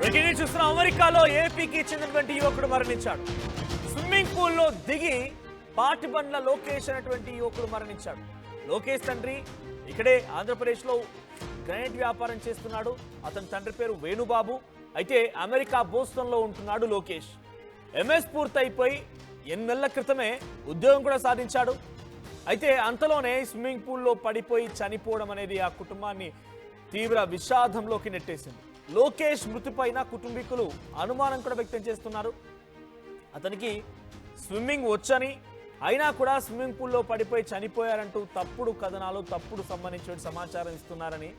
Breaking చూస్తున్న అమెరికాలో ఏపీకి చెందినటువంటి యువకుడు మరణించాడు. స్విమ్మింగ్ పూల్లో దిగి పాటిబండ్ల లోకేష్ అనేటువంటి యువకుడు మరణించాడు. లోకేష్ తండ్రి ఇక్కడే ఆంధ్రప్రదేశ్లో గ్రానైట్ వ్యాపారం చేస్తున్నాడు. అతని తండ్రి పేరు వేణుబాబు. అయితే అమెరికా బోస్టన్లో ఉంటున్నాడు లోకేష్. ఎంఎస్ పూర్తయిపోయి 8 నెలల క్రితమే ఉద్యోగం కూడా సాధించాడు. అయితే అంతలోనే స్విమ్మింగ్ పూల్లో పడిపోయి చనిపోవడం అనేది ఆ కుటుంబాన్ని తీవ్ర విషాదంలోకి నెట్టేసింది. లోకేష్ మృతిపైన కుటుంబీకులు అనుమానం కూడా వ్యక్తం చేస్తున్నారు. అతనికి స్విమ్మింగ్ వచ్చని అయినా కూడా స్విమ్మింగ్ పూల్లో పడిపోయి చనిపోయారంటూ తప్పుడు కథనాలు, తప్పుడు సంబంధించిన సమాచారం ఇస్తున్నారని,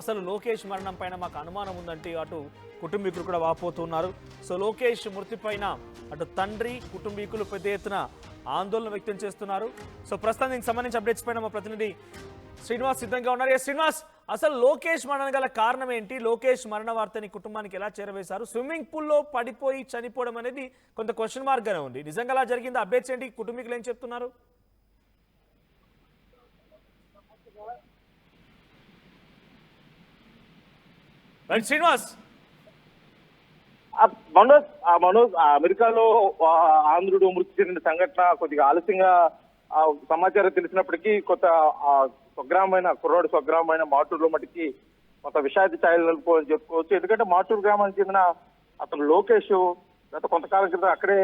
అసలు లోకేష్ మరణం పైన మాకు అనుమానం ఉందంటే అటు కుటుంబీకులు కూడా వాపోతున్నారు. సో లోకేష్ మృతిపైన అటు తండ్రి, కుటుంబీకులు పెద్ద ఎత్తున ఆందోళన వ్యక్తం చేస్తున్నారు. సో ప్రస్తుతం దీనికి సంబంధించి అప్డేట్స్ పైన మా ప్రతినిధి శ్రీనివాస్ సిద్ధంగా ఉన్నారు. శ్రీనివాస్, అసలు లోకేష్ మరణం గల కారణం ఏంటి? లోకేష్ మరణ వార్తని కుటుంబానికి ఎలా చేరవేశారు? స్విమ్మింగ్ పూల్లో పడిపోయి చనిపోవడం అనేది కొంత క్వశ్చన్ మార్క్ గానే ఉంది. నిజంగా అలా జరిగింది? అప్డేట్స్ ఏంటి? కుటుంబీకులు ఏం చెప్తున్నారు? శ్రీనివాస్, మనోజ్ అమెరికాలో ఆంధ్రుడు మృతి చెందిన సంఘటన కొద్దిగా ఆలస్యంగా సమాచారం తెలిసినప్పటికీ కొంత స్వగ్రామమైన కుర్రాడు స్వగ్రామమైన మాటూరులో మటుకి కొంత విషాద ఛాయలు నిలుపుకోవాలని చెప్పుకోవచ్చు. ఎందుకంటే మాటూరు గ్రామానికి చెందిన అతను లోకేష్ గత కొంతకాలం క్రితం అక్కడే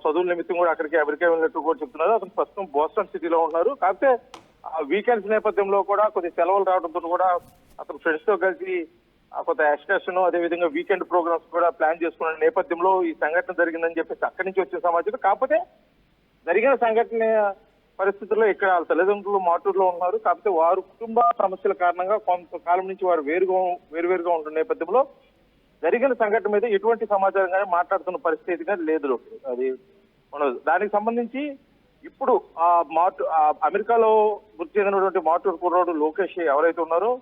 చదువుల నిమిత్తం కూడా అక్కడికి అమెరికా వెళ్ళినట్టు కూడా చెప్తున్నారు. అతను ప్రస్తుతం బోస్టన్ సిటీలో ఉన్నారు. కాకపోతే వీకెండ్స్ నేపథ్యంలో కూడా కొద్ది సెలవులు రావడంతో కూడా అతను ఫ్రెండ్స్ తో కలిసి కొంత ఎక్స్కర్షన్, అదేవిధంగా వీకెండ్ ప్రోగ్రామ్స్ కూడా ప్లాన్ చేసుకున్న నేపథ్యంలో ఈ సంఘటన జరిగిందని చెప్పేసి అక్కడి నుంచి వచ్చిన సమాచారం. కాకపోతే జరిగిన సంఘటన పరిస్థితుల్లో ఇక్కడ వాళ్ళ తల్లిదండ్రులు మాటూరులో ఉన్నారు. కాకపోతే వారు కుటుంబ సమస్యల కారణంగా కొంతకాలం నుంచి వారు వేరువేరుగా ఉంటున్న నేపథ్యంలో జరిగిన సంఘటన మీద ఎటువంటి సమాచారం కానీ మాట్లాడుతున్న పరిస్థితి కానీ లేదు. అది దానికి సంబంధించి ఇప్పుడు అమెరికాలో మృతి చెందినటువంటి మాటూరు కుర్రాడు లోకేష్ ఎవరైతే ఉన్నారో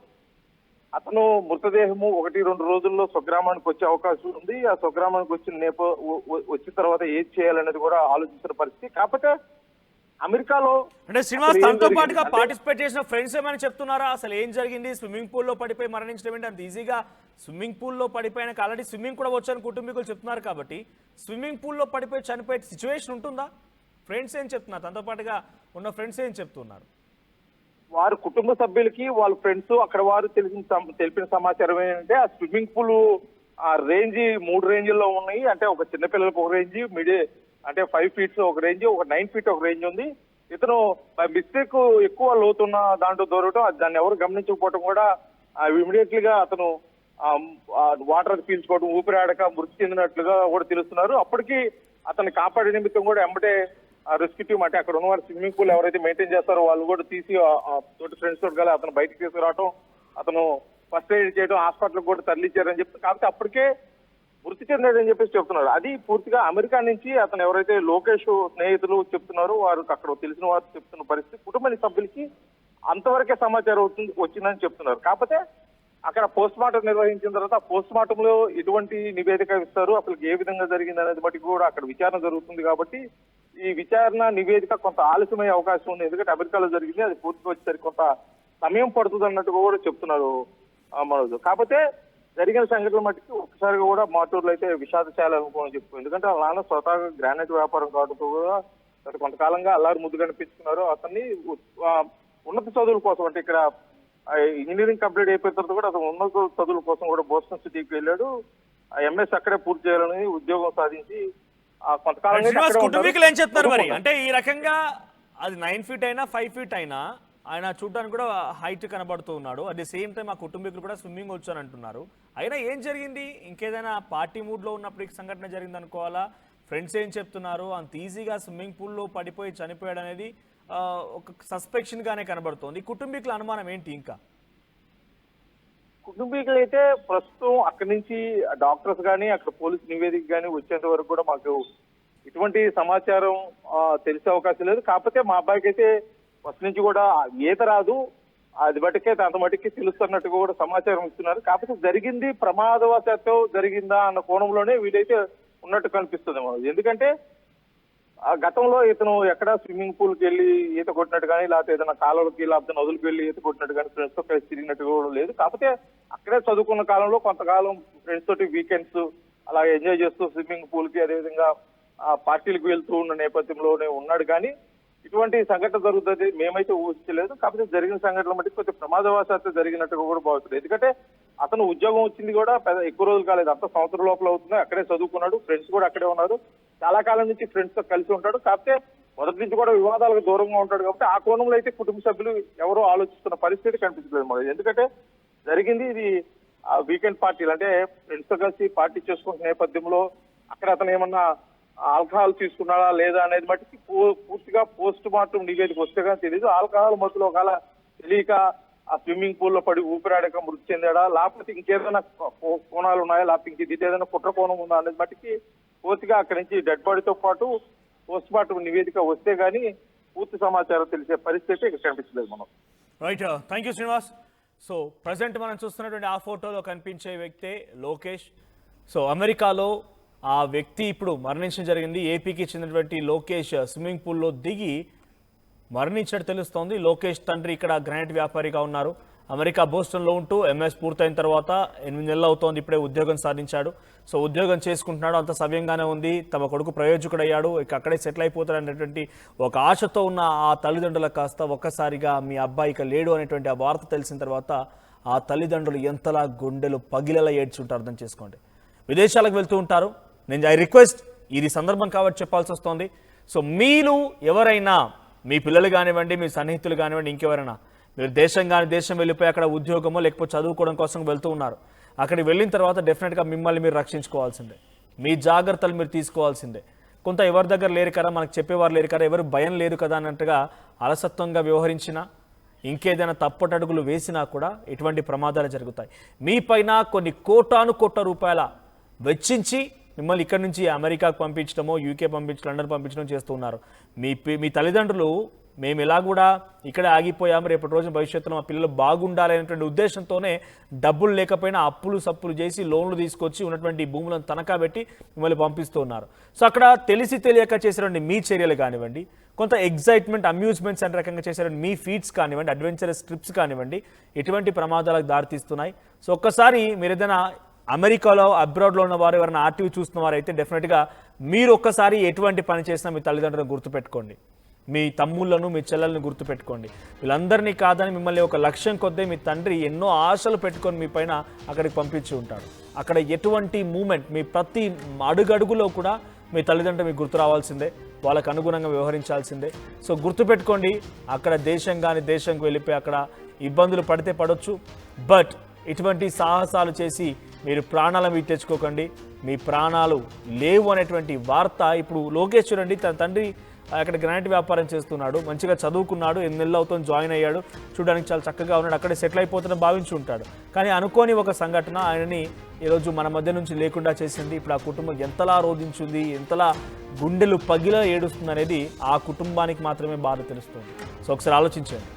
అతను మృతదేహము 1-2 రోజుల్లో స్వగ్రామానికి వచ్చే అవకాశం ఉంది. ఆ స్వగ్రామానికి వచ్చిన తర్వాత ఏం చేయాలనేది కూడా ఆలోచించిన పరిస్థితి. కాకపోతే అమెరికాలో అంటే శ్రీనివాస్, తనతో పాటుగా పార్టిసిపేట్ చేసిన ఫ్రెండ్స్ ఏమైనా చెప్తున్నారా? అసలు ఏం జరిగింది? స్విమ్మింగ్ పూల్లో పడిపోయి మరణించడం ఏంటి? అంత ఈజీగా స్విమ్మింగ్ పూల్లో పడిపోయిన ఆల్రెడీ స్విమ్మింగ్ కూడా వచ్చాను కుటుంబీకులు చెప్తున్నారు కాబట్టి స్విమ్మింగ్ పూల్లో పడిపోయి చనిపోయే సిచ్యువేషన్ ఉంటుందా? ఫ్రెండ్స్ ఏం చెప్తున్నారు? తనతో పాటుగా ఉన్న ఫ్రెండ్స్ ఏం చెప్తున్నారు? వారి కుటుంబ సభ్యులకి వాళ్ళ ఫ్రెండ్స్ అక్కడ వారు తెలిపిన సమాచారం ఏంటంటే ఆ స్విమ్మింగ్ పూల్ ఆ రేంజ్ 3 రేంజ్ల్లో ఉన్నాయి. అంటే ఒక చిన్నపిల్లలకు ఒక రేంజ్, అంటే 5 feet ఒక రేంజ్, ఒక 9 feet ఒక రేంజ్ ఉంది. ఇతను మిస్టేక్ ఎక్కువ లోతున్న దాంట్లో దూరటం, దాన్ని ఎవరు గమనించకపోవడం కూడా ఇమీడియట్లీగా అతను వాటర్ పీల్చుకోవడం, ఊపిరాడక మృతి చెందినట్లుగా కూడా తెలుస్తున్నారు. అప్పటికి అతన్ని కాపాడే నిమిత్తం కూడా ఎంబటే రెస్క్యూ టీమ్, అంటే అక్కడ ఉన్నవారు స్విమ్మింగ్ పూల్ ఎవరైతే మెయింటైన్ చేస్తారో వాళ్ళు కూడా తీసి తోటి ఫ్రెండ్స్ తోటి కలిసి అతను బయటకు తీసుకురావడం, అతను ఫస్ట్ ఎయిడ్ చేయడం, హాస్పిటల్ కూడా తరలించారని చెప్పి, కాకపోతే అప్పటికే మృతి చెందాడని చెప్పేసి చెప్తున్నారు. అది పూర్తిగా అమెరికా నుంచి అతను ఎవరైతే లోకేష్ స్నేహితులు చెప్తున్నారో వారు అక్కడ తెలిసిన వారు చెప్తున్న పరిస్థితి. కుటుంబ సభ్యులకి అంతవరకే సమాచారం వచ్చిందని చెప్తున్నారు. కాకపోతే అక్కడ పోస్ట్ మార్టం నిర్వహించిన తర్వాత ఆ పోస్ట్ మార్టం లో ఎటువంటి నివేదిక ఇస్తారు, అసలు ఏ విధంగా జరిగింది అనేది బట్టి కూడా అక్కడ విచారణ జరుగుతుంది. కాబట్టి ఈ విచారణ నివేదిక కొంత ఆలస్యమయ్యే అవకాశం ఉంది. ఎందుకంటే అమెరికాలో జరిగింది, అది పూర్తిగా వచ్చేసరికి కొంత సమయం పడుతుంది అన్నట్టుగా కూడా చెప్తున్నారు మనోజ్. కాకపోతే జరిగిన సంఘటనల మట్టికి ఒక్కసారిగా కూడా మాటూరులో అయితే విషాద చేయాలనుకోని చెప్పు. ఎందుకంటే వాళ్ళ నాన్న స్వతహాగా గ్రానైట్ వ్యాపారం కావడంతో కూడా గత కొంతకాలంగా అల్లారు ముద్దు కనిపించుకున్నారు. అతన్ని ఉన్నత చదువుల కోసం, అంటే ఇక్కడ ఇంజనీరింగ్ కంప్లీట్ అయిపోయిన తర్వాత కూడా అతను ఉన్నత చదువుల కోసం కూడా బోస్టన్ సిటీకి వెళ్ళాడు. ఎంఎస్ అక్కడే పూర్తి చేయాలని ఉద్యోగం సాధించి కొంతకాలంగా కుటుంబీకులు ఏం చెప్తారు మరి? అంటే ఈ రకంగా అది 9 feet అయినా 5 feet అయినా ఆయన చూడడానికి కూడా హైట్ కనబడుతూ ఉన్నాడు. అట్ ది సేమ్ టైం ఆ కుటుంబీకులు కూడా స్విమ్మింగ్ వచ్చాను అంటున్నారు. అయినా ఏం జరిగింది? ఇంకేదైనా పార్టీ మూడ్ లో ఉన్నప్పుడు ఈ సంఘటన జరిగింది అనుకోవాలా? ఫ్రెండ్స్ ఏం చెప్తున్నారు? అంత ఈజీగా స్విమ్మింగ్ పూల్లో పడిపోయి చనిపోయాడు అనేది ఒక సస్పెక్షన్ గానే కనబడుతోంది. కుటుంబీకుల అనుమానం ఏంటి? ఇంకా కుటుంబీకులు అయితే ప్రస్తుతం అక్కడి నుంచి డాక్టర్స్ కానీ అక్కడ పోలీస్ నివేదిక కానీ వచ్చేంత వరకు కూడా మాకు ఎటువంటి సమాచారం తెలిసే అవకాశం లేదు. కాకపోతే మా అబ్బాయికి అయితే ఫస్ట్ నుంచి కూడా ఈత రాదు, అది బట్టికే అంత మటుకే తెలుస్తున్నట్టుగా కూడా సమాచారం ఇస్తున్నారు. కాకపోతే జరిగింది ప్రమాదవశాత్తు జరిగిందా అన్న కోణంలోనే వీడైతే ఉన్నట్టు కనిపిస్తుంది. ఎందుకంటే ఆ గతంలో ఇతను ఎక్కడ స్విమ్మింగ్ పూల్ కి వెళ్ళి ఈత కొట్టినట్టు కానీ లేకపోతే ఏదైనా కాలువలకి లేకపోతే నదులకు వెళ్ళి ఈత కొట్టినట్టు కానీ ఫ్రెండ్స్ తో కలిసి తిరిగినట్టు కూడా లేదు. కాకపోతే అక్కడే చదువుకున్న కాలంలో కొంతకాలం ఫ్రెండ్స్ తోటి వీకెండ్స్ అలా ఎంజాయ్ చేస్తూ స్విమ్మింగ్ పూల్ కి అదేవిధంగా పార్టీలకు వెళ్తూ ఉన్న నేపథ్యంలోనే ఉన్నాడు. కానీ ఇటువంటి సంఘటన జరుగుతుంది మేమైతే ఊహించలేదు. కాకపోతే జరిగిన సంఘటనలు బట్టి కొంచెం ప్రమాదవశాత్తు జరిగినట్టుగా కూడా భావిస్తుంది. ఎందుకంటే అతను ఉద్యోగం వచ్చింది కూడా ఎక్కువ రోజులు కాలేదు, అంత సంవత్సరం లోపల అవుతుంది. అక్కడే చదువుకున్నాడు, ఫ్రెండ్స్ కూడా అక్కడే ఉన్నారు, చాలా కాలం నుంచి ఫ్రెండ్స్ తో కలిసి ఉంటాడు. కాకపోతే మొదటి నుంచి కూడా వివాదాలకు దూరంగా ఉంటాడు. కాబట్టి ఆ కోణంలో అయితే కుటుంబ సభ్యులు ఎవరో ఆలోచిస్తున్న పరిస్థితి కనిపించలేదు మాకు. ఎందుకంటే జరిగింది ఇది వీకెండ్ పార్టీలు, అంటే ఫ్రెండ్స్ తో కలిసి పార్టీ చేసుకున్న నేపథ్యంలో అక్కడ అతను ఏమన్నా ఆల్కహాల్ తీసుకున్నాడా లేదా అనేది మట్టికి పూర్తిగా పోస్ట్ మార్టం నివేదిక వస్తే కానీ తెలియదు. ఆల్కహాల్ మత్తులో ఒకవేళ తెలియక ఆ స్విమ్మింగ్ పూల్ లో పడి ఊపిరాడక మృతి చెందాడా, లేకపోతే ఇంకేదైనా కోణాలు ఉన్నాయా, లేకపోతే ఇంక ఇది ఏదైనా కుట్ర కోణం ఉందా అనేది మట్టికి పూర్తిగా అక్కడి నుంచి డెడ్ బాడీతో పాటు పోస్ట్ మార్టం నివేదిక వస్తే గానీ పూర్తి సమాచారం తెలిసే పరిస్థితి ఇక్కడ కనిపించలేదు మనం. Right, thank you Srinivas. So present మనం చూస్తున్నటువంటి ఆ ఫోటోలో కనిపించే వ్యక్తే లోకేష్. సో అమెరికాలో ఆ వ్యక్తి ఇప్పుడు మరణించడం జరిగింది. ఏపీకి చెందినటువంటి లోకేష్ స్విమ్మింగ్ పూల్లో దిగి మరణించినట్టు తెలుస్తోంది. లోకేష్ తండ్రి ఇక్కడ గ్రానైట్ వ్యాపారిగా ఉన్నారు. అమెరికా బోస్టన్లో ఉంటూ ఎంఎస్ పూర్తయిన తర్వాత 8 నెలలు అవుతోంది, ఇప్పుడే ఉద్యోగం సాధించాడు. సో ఉద్యోగం చేసుకుంటున్నాడు, అంత సవ్యంగానే ఉంది. తమ కొడుకు ప్రయోజకుడయ్యాడు, ఇక అక్కడే సెటిల్ అయిపోతాడు అనేటువంటి ఒక ఆశతో ఉన్న ఆ తల్లిదండ్రులకు కాస్త ఒక్కసారిగా మీ అబ్బాయి ఇక లేడు అనేటువంటి ఆ వార్త తెలిసిన తర్వాత ఆ తల్లిదండ్రులు ఎంతలా గుండెలు పగిలేలా ఏడ్చుంటారు అర్థం చేసుకోండి. విదేశాలకు వెళ్తూ ఉంటారు. నేను ఐ రిక్వెస్ట్, ఇది సందర్భం కాబట్టి చెప్పాల్సి వస్తుంది. సో మీరు ఎవరైనా మీ పిల్లలు కానివ్వండి, మీ సన్నిహితులు కానివ్వండి, ఇంకెవరైనా మీరు దేశం వెళ్ళిపోయి అక్కడ ఉద్యోగమో లేకపోతే చదువుకోవడం కోసం వెళ్తూ ఉన్నారు. అక్కడికి వెళ్ళిన తర్వాత డెఫినెట్గా మిమ్మల్ని మీరు రక్షించుకోవాల్సిందే, మీ జాగ్రత్తలు మీరు తీసుకోవాల్సిందే. కొంత ఎవరి దగ్గర లేరు కదా, మనకు చెప్పేవారు లేరు కదా, ఎవరు భయం లేదు కదా అన్నట్టుగా అలసత్వంగా వ్యవహరించినా, ఇంకేదైనా తప్పటడుగులు వేసినా కూడా ఇటువంటి ప్రమాదాలు జరుగుతాయి. మీ పైన కొన్ని కోట్ల రూపాయల వెచ్చించి మిమ్మల్ని ఇక్కడి నుంచి అమెరికాకు పంపించడమో, యూకే పంపించడం, లండన్ పంపించడం చేస్తూ ఉన్నారు. మీ తల్లిదండ్రులు మేము ఇలా కూడా ఇక్కడే ఆగిపోయాము, రేపటి రోజున భవిష్యత్తులో మా పిల్లలు బాగుండాలి అనేటువంటి ఉద్దేశంతోనే డబ్బులు లేకపోయినా అప్పులు సప్పులు చేసి లోన్లు తీసుకొచ్చి ఉన్నటువంటి భూములను తనఖా పెట్టి మిమ్మల్ని పంపిస్తూ ఉన్నారు. సో అక్కడ తెలిసి తెలియక చేసేటువంటి మీ చర్యలు కానివ్వండి, కొంత ఎగ్జైట్మెంట్ అమ్యూజ్మెంట్స్ అనే రకంగా చేసేటువంటి మీ ఫీట్స్ కానివ్వండి, అడ్వెంచరస్ ట్రిప్స్ కానివ్వండి, ఇటువంటి ప్రమాదాలకు దారితీస్తున్నాయి. సో ఒక్కసారి మీరు ఏదైనా అమెరికాలో అబ్రాడ్లో ఉన్న వారు ఎవరైనా ఆర్టీవీ చూస్తున్న వారు అయితే డెఫినెట్గా మీరు ఒక్కసారి ఎటువంటి పని చేసినా మీ తల్లిదండ్రులను గుర్తుపెట్టుకోండి, మీ తమ్ముళ్ళను, మీ చెల్లెలను గుర్తుపెట్టుకోండి. వీళ్ళందరినీ కాదని మిమ్మల్ని ఒక లక్ష్యం కొద్దీ మీ తండ్రి ఎన్నో ఆశలు పెట్టుకొని మీ పైన అక్కడికి పంపించి ఉంటాడు. అక్కడ ఎటువంటి మూమెంట్, మీ ప్రతి అడుగడుగులో కూడా మీ తల్లిదండ్రులు మీకు గుర్తు రావాల్సిందే, వాళ్ళకు అనుగుణంగా వ్యవహరించాల్సిందే. సో గుర్తుపెట్టుకోండి, అక్కడ దేశంకి వెళ్ళిపోయి అక్కడ ఇబ్బందులు పడితే పడవచ్చు, బట్ ఇటువంటి సాహసాలు చేసి మీరు ప్రాణాల మీద తెచ్చుకోకండి. మీ ప్రాణాలు లేవు అనేటువంటి వార్త ఇప్పుడు లోకేష్ చూడండి, తన తండ్రి అక్కడ గ్రానైట్ వ్యాపారం చేస్తున్నాడు, మంచిగా చదువుకున్నాడు, 8 నెలలు అవుతుంది, జాయిన్ అయ్యాడు, చూడడానికి చాలా చక్కగా ఉన్నాడు, అక్కడే సెటిల్ అయిపోతుందని భావించి ఉంటాడు. కానీ అనుకోని ఒక సంఘటన ఆయనని ఈరోజు మన మధ్య నుంచి లేకుండా చేసింది. ఇప్పుడు ఆ కుటుంబం ఎంతలా రోధించింది, ఎంతలా గుండెలు పగిలా ఏడుస్తుంది అనేది ఆ కుటుంబానికి మాత్రమే బాధ తెలుస్తుంది. సో ఒకసారి ఆలోచించండి.